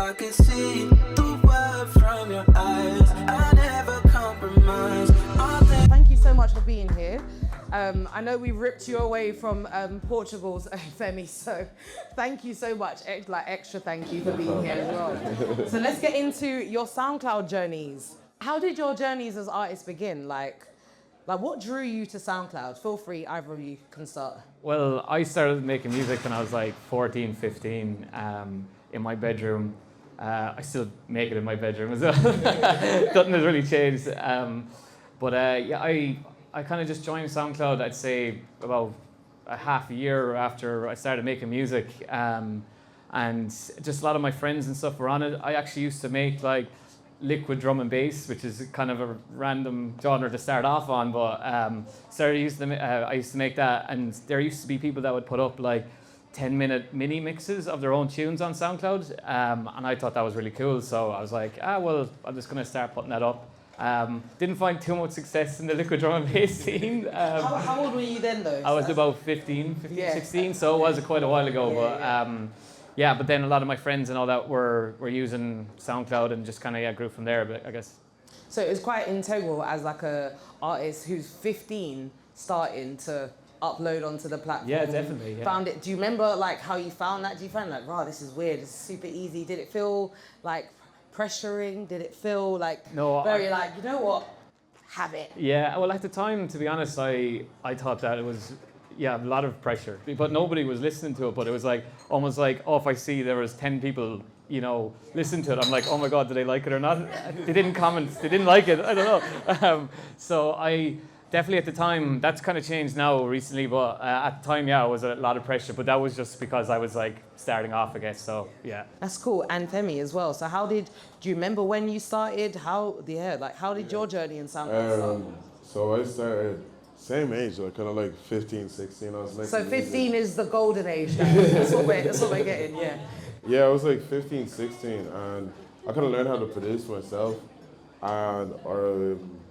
I could see the world from your eyes. I never compromise. Thank you so much for being here. I know we ripped you away from Portugal's Femi, so thank you so much. Extra thank you for being here as well. So let's get into your SoundCloud journeys. How did your journeys as artists begin? Like what drew you to SoundCloud? Feel free, either of you can start. Well, I started making music when I was like 14, 15 in my bedroom. I still make it in my bedroom as well. Nothing has really changed. I kind of just joined SoundCloud, I'd say about a half a year after I started making music. And just a lot of my friends and stuff were on it. I actually used to make like liquid drum and bass, which is kind of a random genre to start off on, but I used to make that, and there used to be people that would put up like 10-minute mini mixes of their own tunes on SoundCloud, and I thought that was really cool, so I was like, well, I'm just going to start putting that up. Didn't find too much success in the liquid drum and bass scene. How old were you then though? I was about 15, 16, so it was quite a while ago, but then a lot of my friends and all that were using SoundCloud and just kind of grew from there a bit, I guess. So it was quite integral as like a artist who's 15 starting to upload onto the platform. Yeah, definitely. Yeah. Found it. Do you remember like how you found that? Do you find like, wow, this is weird, this is super easy? Did it feel like pressuring? Did it feel like very like, you know what, have it? Yeah, well at the time, to be honest, I thought that it was a lot of pressure, but nobody was listening to it, but it was like almost like, if I see there was 10 people listen to it, I'm like, oh my god, did they like it or not? They didn't comment, they didn't like it, I don't know. So I definitely at the time, that's kind of changed now recently, but at the time, it was a lot of pressure, but that was just because I was like starting off, I guess, so yeah. That's cool, and Femi as well. So do you remember when you started? How did your journey in SoundCloud start? So I started same age, like kind of like 15, 16. I was like. So 15 is the golden age. That's what we're getting. Yeah. Yeah, I was like 15, 16, and I kind of learned how to produce myself, and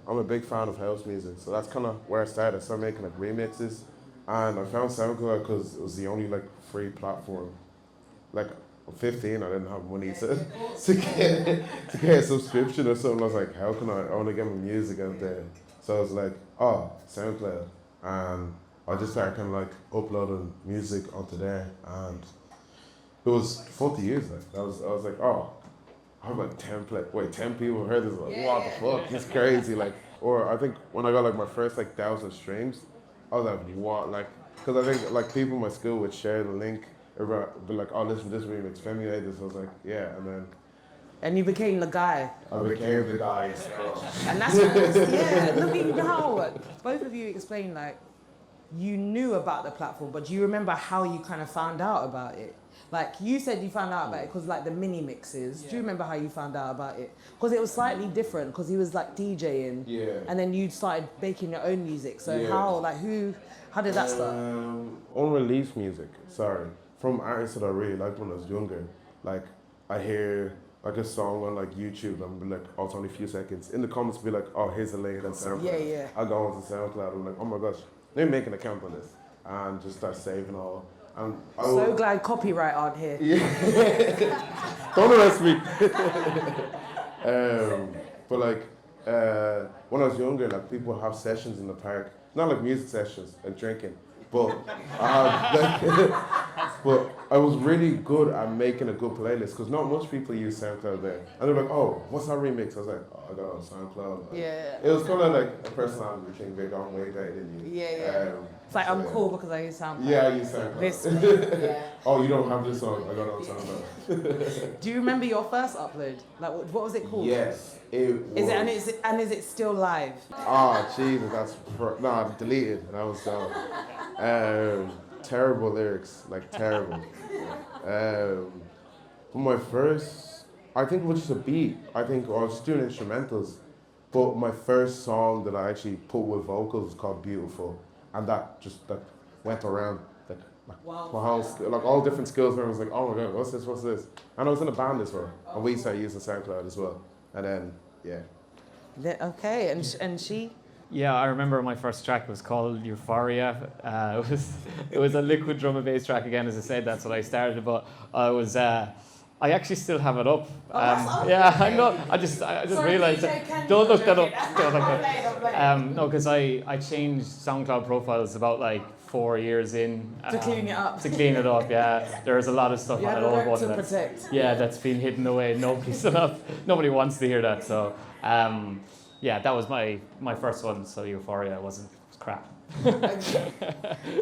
I'm a big fan of house music, so that's kind of where I started. I started making like remixes, and I found SoundCloud because it was the only like free platform. Like I'm 15, I didn't have money to get a subscription or something. I was like, how can I only get my music out there? So I was like, SoundCloud, and I just started kind of like uploading music onto there, and it was fun to use. Like I was like, I have like 10 people heard this. Like, what the fuck? It's crazy. Like, or I think when I got like my first like 1,000 streams, I was like, what? Like, because I think like people in my school would share the link, be like, listen to this remix, Femi made this. I was like, yeah, and then. And you became the guy. I became the guy. And that's looking now. Both of you explained like you knew about the platform, but do you remember how you kind of found out about it? Like you said you found out about it because like the mini mixes. Do you remember how you found out about it? Because it was slightly different because he was like DJing. Yeah. And then you started making your own music. So how did that start? Unreleased music, from artists that I really liked when I was younger. Like I hear like a song on like YouTube and be like, it's only a few seconds. In the comments be like, here's a link on SoundCloud. Yeah. I go onto SoundCloud and I'm like, oh my gosh, let me make an account on this and just start saving all. And so glad copyright aren't here. Yeah. Don't arrest me. But like when I was younger, like people would have sessions in the park, not like music sessions and drinking, but but I was really good at making a good playlist because not much people use SoundCloud there. And they're like, what's that remix? I was like, I got it on SoundCloud. Like, yeah. It was kind of like a personality thing. They don't wait that, didn't you? Yeah. It's like, I'm cool because I use SoundCloud. Yeah, I use SoundCloud. This you don't have this song? I got it on SoundCloud. Do you remember your first upload? Like, what was it called? Yes, it was. Is it still live? Jesus, I deleted. And I was terrible lyrics, like terrible. My first, I think it was just a beat. I was doing instrumentals, but my first song that I actually put with vocals was called Beautiful, and that just went around my whole like all different skills. Where I was like, oh my god, what's this? And I was in a band as well, and we started using SoundCloud as well, and then Okay, and she. Yeah, I remember my first track was called Euphoria. It was a liquid drum and bass track again, as I said. That's what I started, but I I actually still have it up. that's Yeah, I know. I just Sorry, realised DJ, that. can you- Don't look that up. I'm Don't look playing, that I'm playing. No, because I changed SoundCloud profiles about like 4 years in. To clean it up. To clean it up, yeah. There's a lot of stuff You on have that a old right one. to That's, protect. yeah, that's been hidden away. Nobody wants to hear that. So, yeah, that was my first one. So Euphoria wasn't crap.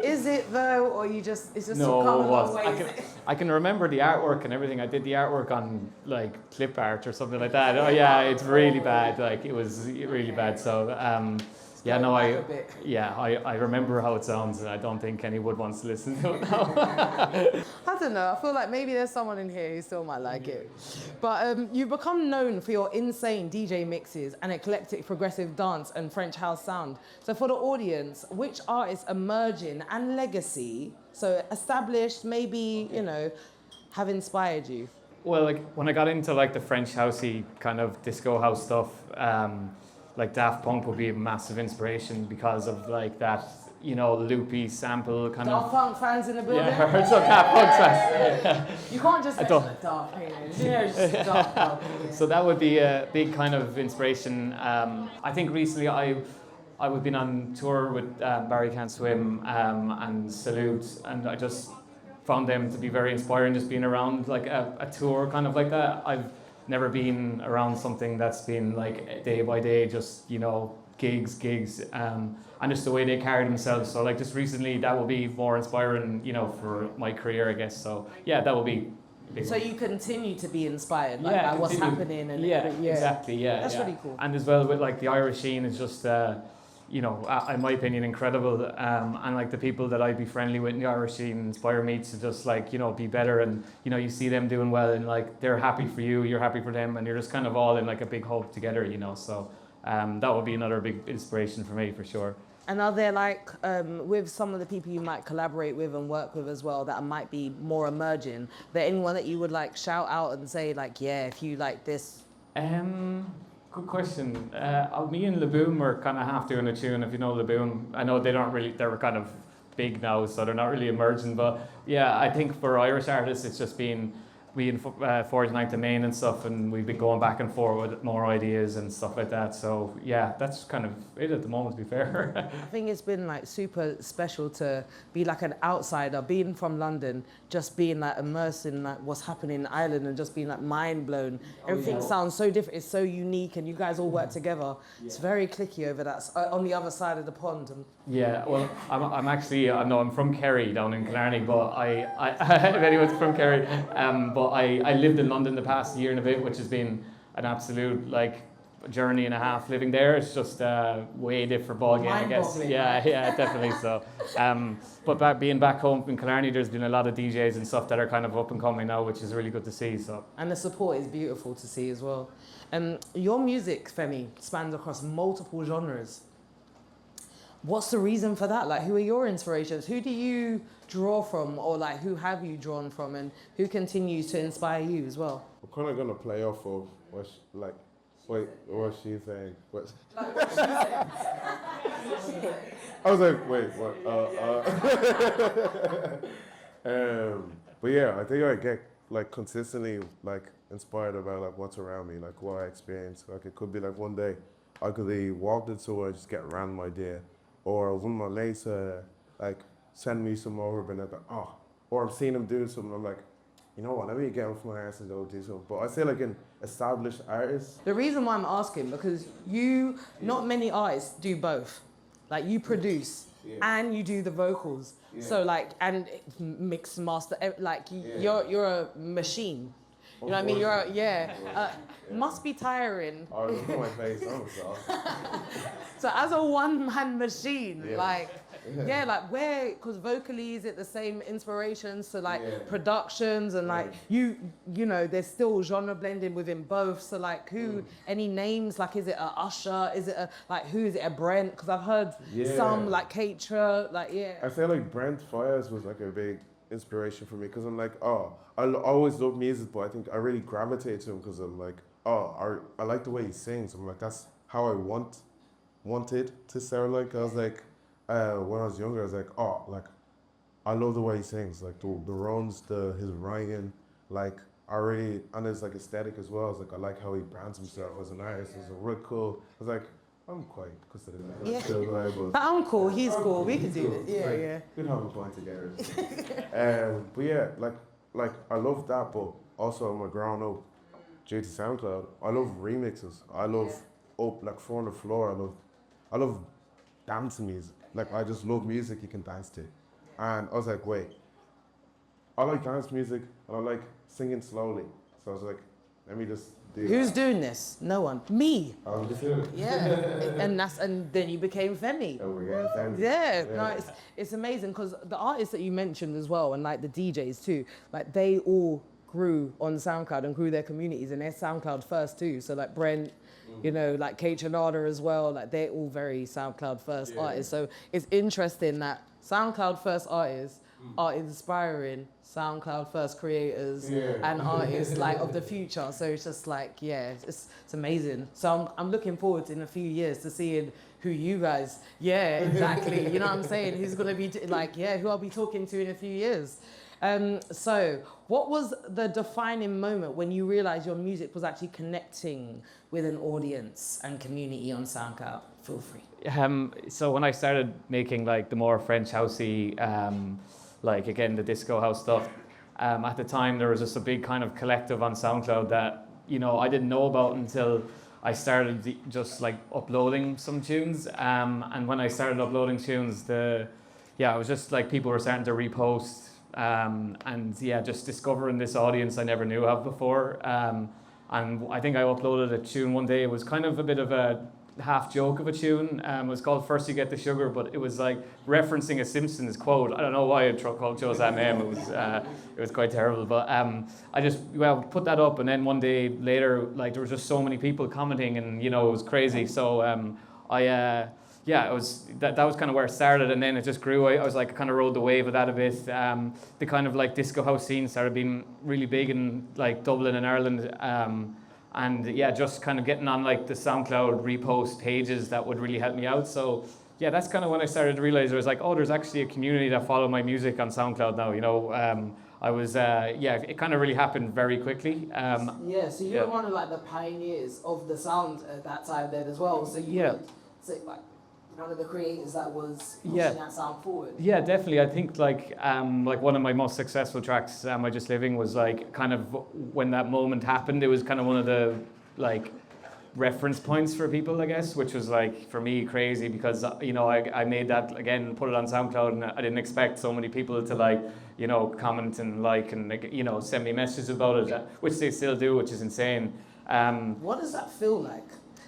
Is it though, or you just it's just No, come a it long was. way? I can remember the artwork and everything. I did the artwork on like clip art or something like that. Oh yeah, it's really bad. Like it was really bad. So yeah, no, Back a bit. I remember how it sounds, and I don't think anyone wants to listen to it now. I don't know. I feel like maybe there's someone in here who still might like it. But you've become known for your insane DJ mixes and eclectic progressive dance and French house sound. So for the audience, which artists emerging and legacy, so established, maybe, you know, have inspired you? Well, like when I got into like the French housey kind of disco house stuff, like Daft Punk would be a massive inspiration because of like that, you know, loopy sample kind Daft of. Punk fans in the building? Yeah, I heard some Daft Punk fans. You can't just I mention don't- the Daft Punk. Yeah, just Daft Punk. Yeah. So that would be a big kind of inspiration. I think recently I've been on tour with Barry Can't Swim and Salute, and I just found them to be very inspiring. Just being around like a tour kind of like that. I've never been around something that's been like day by day, just, you know, gigs, and just the way they carry themselves. So like just recently, that will be more inspiring, you know, for my career, I guess. So yeah, that will be. Big So one. you continue to be inspired by what's continue. happening and yeah, exactly, yeah. That's yeah. really cool. And as well with like the Irish scene is just, you know, in my opinion, incredible. And like the people that I'd be friendly with in the Irish scene inspire me to just like, you know, be better. And you know, you see them doing well, and like they're happy for you, you're happy for them, and you're just kind of all in like a big hub together, you know. So that would be another big inspiration for me for sure. And are there like, with some of the people you might collaborate with and work with as well that might be more emerging, there anyone that you would like shout out and say like, yeah, if you like this? Good question. Me and Laboom are kind of half doing a tune, if you know Laboom. I know they're kind of big now, so they're not really emerging. But yeah, I think for Irish artists, it's just been we in Forge Night to Main and stuff, and we've been going back and forth with more ideas and stuff like that. So yeah, that's kind of it at the moment, to be fair. I think it's been like super special to be like an outsider, being from London, just being like immersed in like what's happening in Ireland and just being like mind blown. Everything sounds so different, it's so unique, and you guys all work together. It's very clicky over that on the other side of the pond. And Yeah, well, I'm actually, no, I'm from Kerry down in Killarney, but I if anyone's from Kerry, but I lived in London the past year and a bit, which has been an absolute like journey and a half living there. It's just way different ball game, I guess. Mind-boggling. Yeah, definitely so. But being back home in Killarney, there's been a lot of DJs and stuff that are kind of up and coming now, which is really good to see. So. And the support is beautiful to see as well. Your music, Femi, spans across multiple genres. What's the reason for that? Like, who are your inspirations? Who do you draw from, or like, who have you drawn from, and who continues to inspire you as well? I'm kind of gonna play off of what's she saying? I was like, wait, what? But yeah, I think I get like consistently like inspired about like what's around me, like what I experience. Like it could be like one day I could walk the tour and just get a random idea, or one of my mates like send me some over, but or I'm seeing them doing something. I'm like, you know what? Let me get off my ass and go do something. But I say like an established artist. The reason why I'm asking, because not many artists do both. Like, you produce and you do the vocals. So like, and mix master, like you're a machine. You know what I mean? Must be tiring. Oh, look at my face. I'm sorry. So as a one-man machine, like where, because vocally, is it the same inspirations to like productions and like you know, there's still genre blending within both. So like any names, like is it a Usher? Is it who is it, a Brent? Because I've heard some like Keitra, I feel like Brent Fires was like a big inspiration for me, because I'm like, I always love music, but I think I really gravitate to him because I'm like, I like the way he sings. I'm like, that's how I wanted to sound like. I was like, when I was younger, I was like, I love the way he sings, like the runs, his writing, like and his like aesthetic as well. I was like, I like how he brands himself as an artist. It's a real cool. I was like, I'm quite considered that. Yeah. Still, but But I'm cool, he's cool, we can do this. Yeah, yeah. we'd have a point together. But yeah, like I love that, but also when growing up, due to SoundCloud, I love remixes. I love like four on the floor. I love dancing music. Like I just love music you can dance to. And I was like, wait, I like dance music and I like singing slowly. So I was like, let me just do Who's that. doing this? No one. Me. I'm just doing it. Yeah. and then you became FEMiii. Oh, we're getting down. Yeah, no, it's amazing because the artists that you mentioned as well, and like the DJs too, like they all grew on SoundCloud and grew their communities, and they're SoundCloud first too. So like Brent, you know, like Kate Chanada as well, like they're all very SoundCloud first artists. So it's interesting that SoundCloud first artists are inspiring SoundCloud first creators and artists like of the future. So it's just like, yeah, it's amazing. So I'm looking forward in a few years to seeing who you guys, exactly. You know what I'm saying? Who's gonna be like, who I'll be talking to in a few years. So what was the defining moment when you realized your music was actually connecting with an audience and community on SoundCloud? Feel free. So when I started making like the more French housey, like again the disco house stuff, at the time there was just a big kind of collective on SoundCloud that, you know, I didn't know about until I started just like uploading some tunes. And when I started uploading tunes, it was just like people were starting to repost. And just discovering this audience I never knew of before. And I think I uploaded a tune one day. It was kind of a bit of a half joke of a tune. It was called First You Get the Sugar, but it was like referencing a Simpsons quote. I don't know why I chose that name. It was quite terrible. But I just put that up, and then one day later, like there was just so many people commenting, and you know it was crazy. So it was that was kind of where it started, and then it just grew. I was like, I kind of rode the wave of that a bit. The kind of like disco house scene started being really big in like Dublin and Ireland, and just kind of getting on like the SoundCloud repost pages that would really help me out. So that's kind of when I started to realize there was like, oh, there's actually a community that follow my music on SoundCloud now. You know, I was it kind of really happened very quickly. So you were one of like the pioneers of the sound at that time then as well. So you so like one of the creators that was pushing that sound forward. Yeah, definitely. I think like one of my most successful tracks, "Am I Just Living," was like kind of when that moment happened. It was kind of one of the like reference points for people, I guess, which was like for me crazy because you know I made that again, put it on SoundCloud, and I didn't expect so many people to like you know comment and like and you know send me messages about it, which they still do, which is insane. What does that feel like?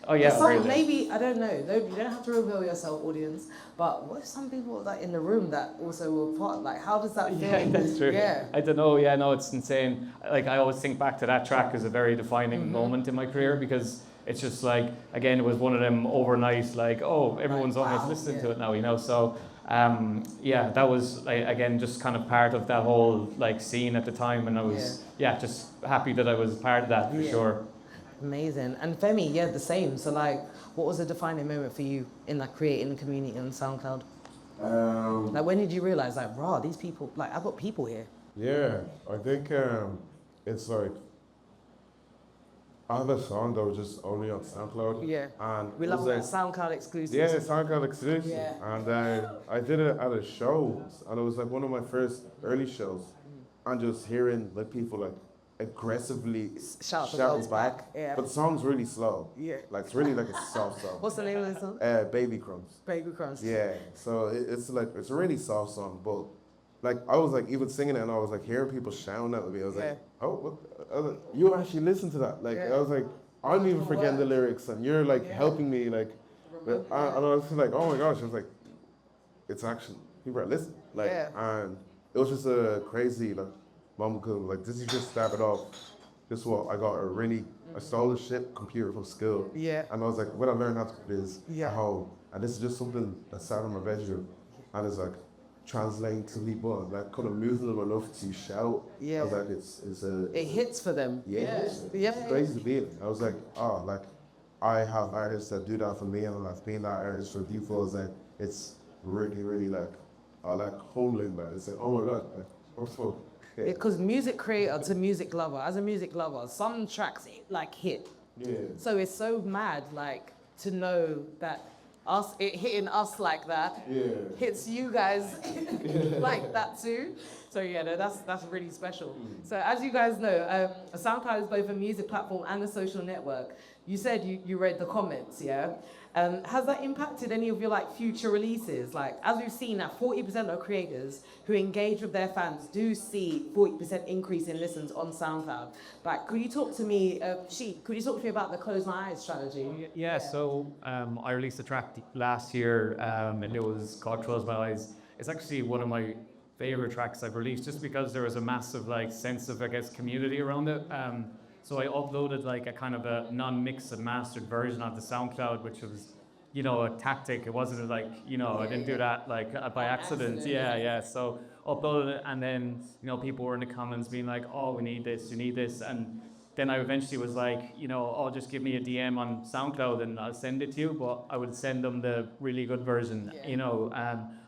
Oh yeah, really. Maybe, I don't know, you don't have to reveal yourself, audience, but what if some people like in the room that also were part, like how does that feel? Yeah, that's true. Yeah. I don't know, no, it's insane. Like I always think back to that track as a very defining moment in my career because it's just like, again, it was one of them overnight, like, oh, everyone's almost listening to it now, you know, so that was like, again, just kind of part of that whole like scene at the time, and I was, just happy that I was part of that for sure. Amazing. And FEMiii, the same. So like, what was a defining moment for you in like creating a community on SoundCloud? Like when did you realize like, wow, these people, like I've got people here? Yeah, I think it's like, I have a song that was just only on SoundCloud. Yeah. And we love that SoundCloud exclusive. Yeah, SoundCloud exclusive. Yeah. And I did it at a show, and it was like one of my first early shows. And just hearing like people like aggressively shouting back. Yeah. But the song's really slow. Yeah. Like it's really like a soft song. What's the name of the song? Baby Crumbs. Baby Crumbs. Yeah. So it's like it's a really soft song, but like I was like even singing it, and I was like hearing people shouting at me. I was like, oh, what? I was like, you actually listen to that? Like I was like, I'm even forgetting the lyrics, and you're like helping me like. And I was like, oh my gosh! I was like, it's actually people are listening. Like, and it was just a crazy like. Mom could like this is just started off. This is what I got I stole the shit computer from school. Yeah. And I was like, when I learned how to do this at home, and this is just something that sat in my bedroom, and it's like translating to people, and like kind of moving them enough to shout. Yeah. I was like, it hits for them. Yeah. It's crazy feeling. I was like, oh, like I have artists that do that for me, and I've been that artist for people. Like it's really, really like I like holding that. It's like, oh my god, like, what the fuck? Because music creator to music lover, as a music lover, some tracks like hit. Yeah. So it's so mad, like, to know that it hitting us like that hits you guys like that too. So yeah, no, that's really special. So as you guys know, SoundCloud is both a music platform and a social network. You said you read the comments, yeah? Has that impacted any of your like future releases? Like, as we've seen, that 40% of creators who engage with their fans do see 40% increase in listens on SoundCloud. Like, could you talk to me, SHEE, could you talk to me about the Close My Eyes strategy? Yeah, so I released a track last year, and it was called Close My Eyes. It's actually one of my favorite tracks I've released, just because there was a massive like sense of, I guess, community around it. So I uploaded like a kind of a non-mixed and mastered version of the SoundCloud, which was, you know, a tactic. It wasn't like, you know, I didn't do that like by accident. Yeah. So uploaded it, and then, you know, people were in the comments being like, oh, we need this, you need this. And then I eventually was like, you know, oh, just give me a DM on SoundCloud and I'll send it to you. But I would send them the really good version, you know,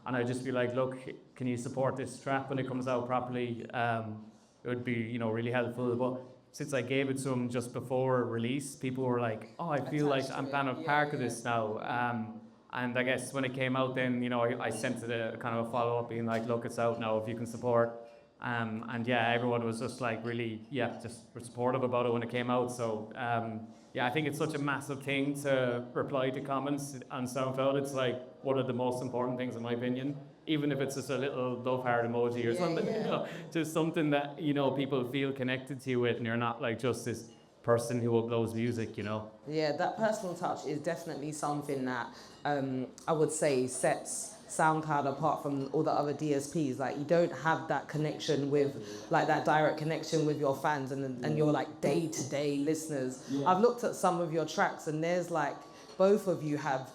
and I'd just be like, look, can you support this track when it comes out properly? It would be, you know, really helpful. But since I gave it to them just before release, people were like, oh, I feel like I'm kind of part of this now. And I guess when it came out, then, you know, I sent it a kind of a follow-up being like, look, it's out now if you can support. And yeah, everyone was just like really, just supportive about it when it came out. So yeah, I think it's such a massive thing to reply to comments on SoundCloud. It's like one of the most important things in my opinion. Even if it's just a little love heart emoji or something, you know, just something that, you know, people feel connected to you with, and you're not like just this person who uploads music, you know. Yeah, that personal touch is definitely something that I would say sets SoundCloud apart from all the other DSPs. Like, you don't have that connection with, like, that direct connection with your fans and your like day-to-day listeners. I've looked at some of your tracks, and there's like, both of you have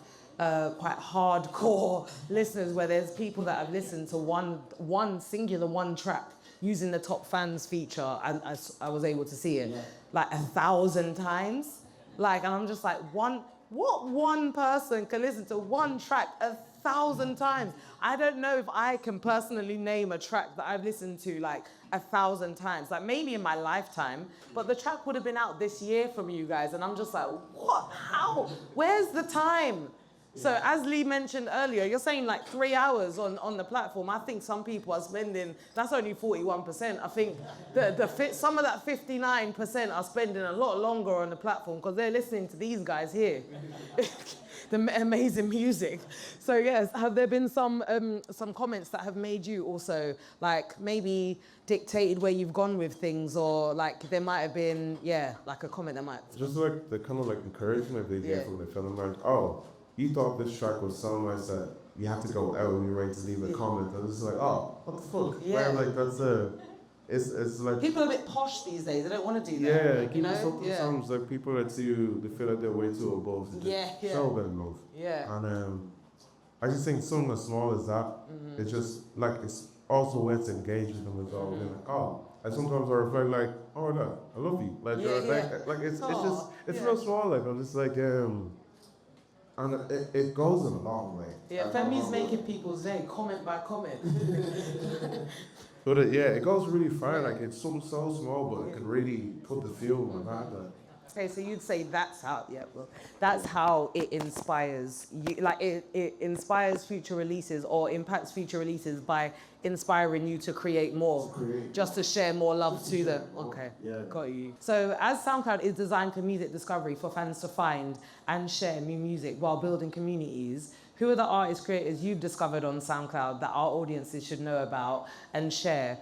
quite hardcore listeners, where there's people that have listened to one track using the top fans feature, and I was able to see it like 1,000 times. Like, and I'm just like, what one person can listen to one track 1,000 times? I don't know if I can personally name a track that I've listened to like 1,000 times, like maybe in my lifetime, but the track would have been out this year from you guys, and I'm just like, what? How? Where's the time? So as Lee mentioned earlier, you're saying like 3 hours on the platform. I think some people are spending, that's only 41%. I think some of that 59% are spending a lot longer on the platform because they're listening to these guys here. The amazing music. So yes, have there been some comments that have made you also like maybe dictated where you've gone with things, or like there might have been, like a comment that might... Just like the kind of like encouragement they get from the film, like, oh, you thought this track was so nice that you have to go out and you're ready to leave a comment. And it's like, oh, what the fuck? Yeah. Like, that's it's like... People are a bit posh these days. They don't want to do that. Yeah, you know? Sometimes like people that see you, they feel like they're way too above to just show them love. Yeah. And I just think something as small as that, it's just like, it's also a way to engage with them as well. Being like, oh, and sometimes I reflect like, oh, no, I love you. Like, like it's just, it's real small. Like, I'm just like, and it goes a long way. Yeah, Femi's making people's day, comment by comment. But it goes really far. Like, it's something so small, but it can really put the feel on that. Okay, so you'd say that's how it inspires you, like it inspires future releases or impacts future releases by inspiring you to create more, just to share more love to them. Okay, got you. So as SoundCloud is designed for music discovery, for fans to find and share new music while building communities, who are the artists, creators you've discovered on SoundCloud that our audiences should know about and share?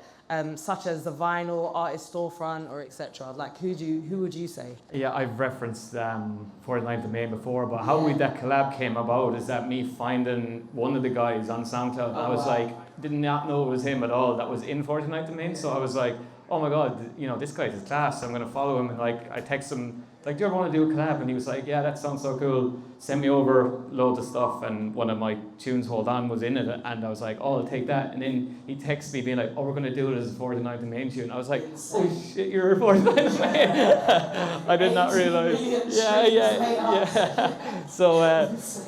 Such as the vinyl artist storefront or etc. Like, who would you say? Yeah, I've referenced 4th before, but how that collab came about is that me finding one of the guys on SoundCloud. I was like, did not know it was him at all. That was in 4th so I was like, oh my god, you know, this guy's his class. I'm gonna follow him. And like, I text him like, do you ever want to do a collab? And he was like, yeah, that sounds so cool. Send me over loads of stuff. And one of my tunes, Hold On, was in it. And I was like, oh, I'll take that. And then he texted me being like, oh, we're going to do it as a 49th main tune. I was like, oh shit, you're a 49th main. I did not realize. Yeah. So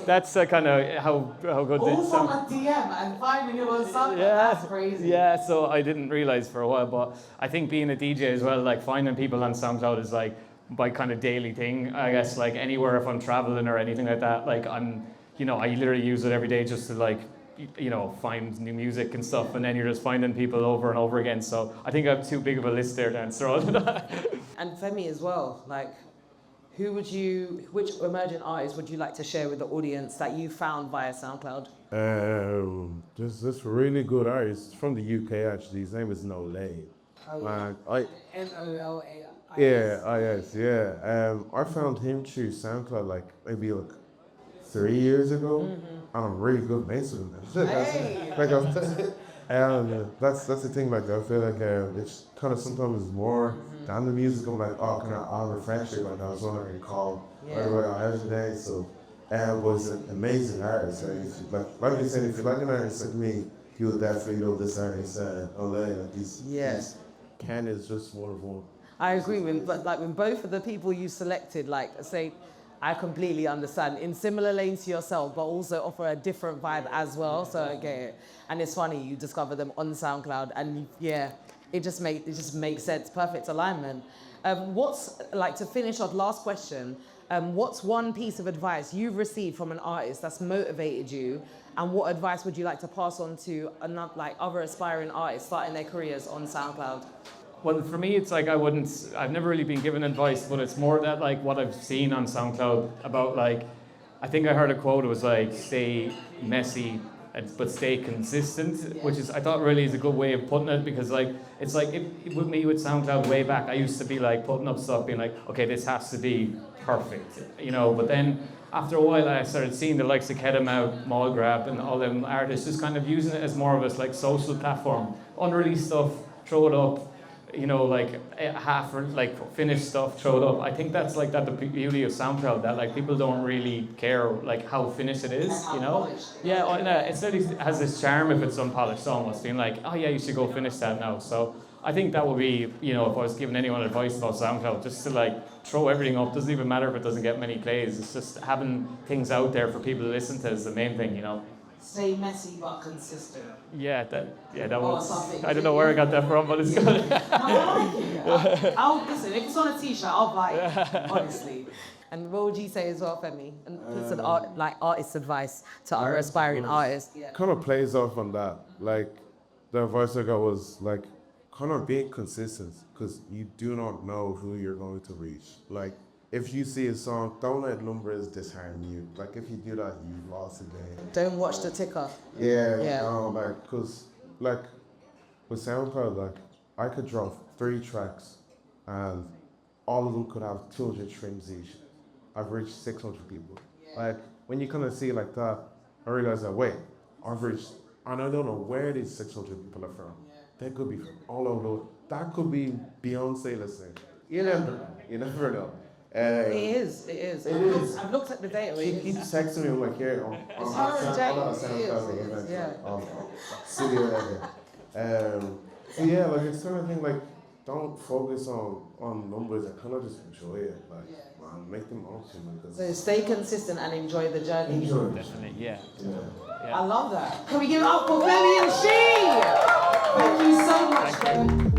that's kind of how good All this from sounds. a DM and finding it on SoundCloud. Yeah, That's crazy. Yeah, so I didn't realize for a while, but I think being a DJ as well, like finding people on SoundCloud is like my kind of daily thing. I guess like anywhere if I'm traveling or anything like that, like I'm, you know, I literally use it every day just to like, you know, find new music and stuff, and then you're just finding people over and over again. So I think I have too big of a list there to answer all of that. And Femi as well, like, which emerging artist would you like to share with the audience that you found via SoundCloud? There's this really good artist from the UK actually. His name is Nolay. N-O-L-A. Yes. I found him through SoundCloud like maybe like 3 years ago, and I'm really good mates with him. That's the thing. Like I feel like it's kind of sometimes more than the music. I'm like, oh, kind of on a friendship. Like I was wondering, Karl, everybody I have today. So, was an amazing artist. Like I said, if you like an artist like me, you will definitely know this artist. Like he's Ken is just wonderful. I agree with, but like with both of the people you selected, like say, I completely understand. In similar lanes to yourself, but also offer a different vibe as well. So I get it. And it's funny, you discover them on SoundCloud, and it just makes sense. Perfect alignment. What's like to finish off? Last question. What's one piece of advice you've received from an artist that's motivated you, and what advice would you like to pass on to other aspiring artists starting their careers on SoundCloud? Well, for me, it's like I've never really been given advice, but it's more that like what I've seen on SoundCloud about like, I think I heard a quote, it was like, stay messy, but stay consistent, which is, I thought really is a good way of putting it, because like, it's like, with me with SoundCloud way back, I used to be like putting up stuff being like, okay, this has to be perfect, you know, but then after a while I started seeing the likes of Kedamau, Mallgrab, and all them artists just kind of using it as more of a like social platform, unreleased stuff, throw it up, you know, like half like finished stuff, throw it up. I think that's like that the beauty of SoundCloud, that like people don't really care like how finished it is, you know. Yeah, it certainly has this charm if it's unpolished almost, being like, oh yeah, you should go finish that now. So I think that would be, you know, if I was giving anyone advice about SoundCloud, just to like throw everything up. Doesn't even matter if it doesn't get many plays. It's just having things out there for people to listen to is the main thing, you know. Stay messy but consistent. That was. I don't know where I got that from, but it's good. No, I like it. I'll listen. If it's on a t-shirt, I'll buy it. Honestly. And what would you say as well, Femi? And it's artist advice to our aspiring artists. Yeah. Kind of plays off on that. Like the advice I got was like kind of being consistent, because you do not know who you're going to reach. Like, if you see a song, don't let numbers dishearten you. Like, if you do that, you've lost the game. Don't watch the ticker. Because, like, with SoundCloud, like, I could drop 3 tracks, and all of them could have 200 streams each. I've reached 600 people. Like, when you kind of see it like that, I realize that, wait, I've reached, and I don't know where these 600 people are from. They could be from all over. That could be Beyonce, let's say. You never know. It is. I've looked at the data. She keeps texting me, I'm like, yeah, I'm studio level. So yeah, like it's kind of thing, like, don't focus on numbers and kind of just enjoy it. Like, man, make them awesome. So stay consistent and enjoy the journey. Definitely, yeah. I love that. Can we give it up for Femi and SHEE? Thank you so much, Femi.